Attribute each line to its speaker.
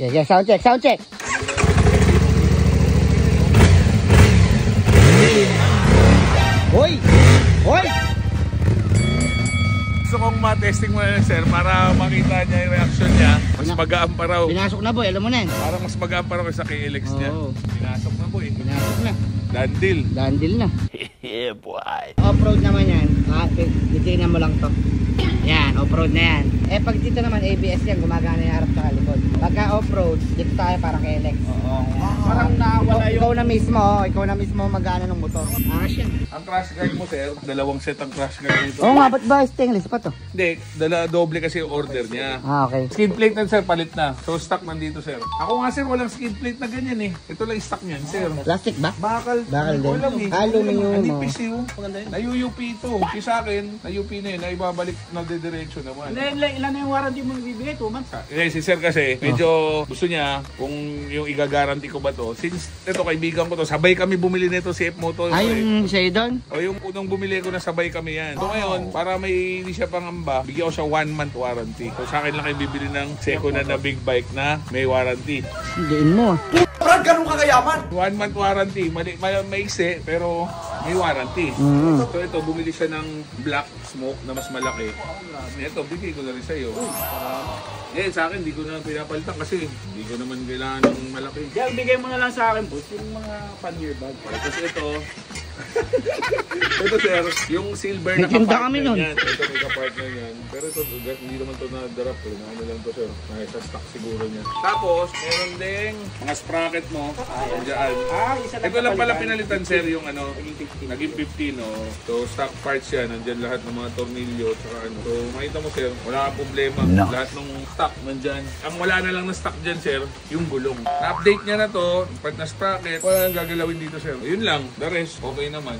Speaker 1: Yeah, sound check, sound check. Hoy! Hoy!
Speaker 2: Gusto kong ma-testing mo na sir para makita niya yung reaction niya. Mas magaan pa raw.
Speaker 1: Pinasok na boy, alam mo na yan.
Speaker 2: Parang mas magaan pa raw sa KLX niya. Pinasok na boy.
Speaker 1: Pinasok na.
Speaker 2: Dandil.
Speaker 1: Dandil na.
Speaker 2: Yeah boy.
Speaker 1: Off-road naman yan. Titignan mo lang to. Yan, off-road na yan. Eh pag dito naman ABS yan, gumagana yung harap sa likod. Pagka off-road, dito tayo para KLX. Oo.
Speaker 3: Parang nawala yung...
Speaker 1: Ikaw na mismo magana ng motor. Angas yan.
Speaker 2: Ang crash guard mo sir, dalawang set ang crash guard nito.
Speaker 1: Oo nga, ba't ba stainless pa to?
Speaker 2: Hindi, doble kasi yung order niya.
Speaker 1: Okay.
Speaker 2: Skid plate na sir, palit na. So stock nandito sir. Ako nga sir, walang skid plate na ganyan eh. Ito lang stock niyan sir.
Speaker 1: Plastic ba?
Speaker 2: Bakal.
Speaker 1: Bakal din.
Speaker 2: Walang eh.
Speaker 1: Aluminum.
Speaker 2: Nipis yun. Na-UUP ito. Yung sa akin, na-UP na yun. Na ibabalik na diretso naman.
Speaker 3: Ilan na yung warranty mo bibigay? 2 months?
Speaker 2: Si sir kasi, medyo gusto niya kung yung igagaranti ko ba to. Since ito kaibigan ko to, sabay kami bumili nito si F-Moto.
Speaker 1: Ay, yung sa'yo doon?
Speaker 2: O yung unang bumili ko na sabay kami yan. So ngayon, para may hindi siya pangamba, bigyan ko siya 1 month warranty. So sa akin lang kayo bibili ng second na big bike na may warranty.
Speaker 1: Hindiin mo.
Speaker 3: Brad, ganun kakayaman!
Speaker 2: 1 month warranty, maiksi pero may warranty. So ito, bumili siya ng black smoke na mas malaki. Ito, bigay ko na rin sa'yo. Sa akin, hindi ko na pinapalitan kasi hindi ko naman kailangan ng malaki.
Speaker 3: Diyan, bigay mo na lang sa akin, boss, yung mga pan-year bag.
Speaker 2: Tapos ito, ito sir, yung silver na
Speaker 1: Nagtinda kami
Speaker 2: kapartner
Speaker 1: nun.
Speaker 2: yan. Ito may kapartner yan. Pero ito, hindi naman ito na-drop. Ano lang to sir, nasa stock siguro niya. Tapos, meron ding mga sprocket mo. Diyan.
Speaker 3: Isa lang
Speaker 2: Ito lang pala pinalitan sir yung ano, naging 15 no. So stock parts yan, nandyan lahat ng mga tornilyo at saka ano. So makita mo sir, wala kang problema. Lahat ng stock nandyan. Ang wala na lang na stock dyan sir, yung gulong. Na-update niya na to, part na sprocket, wala nang gagalawin dito sir. Yun lang, the rest, okay naman.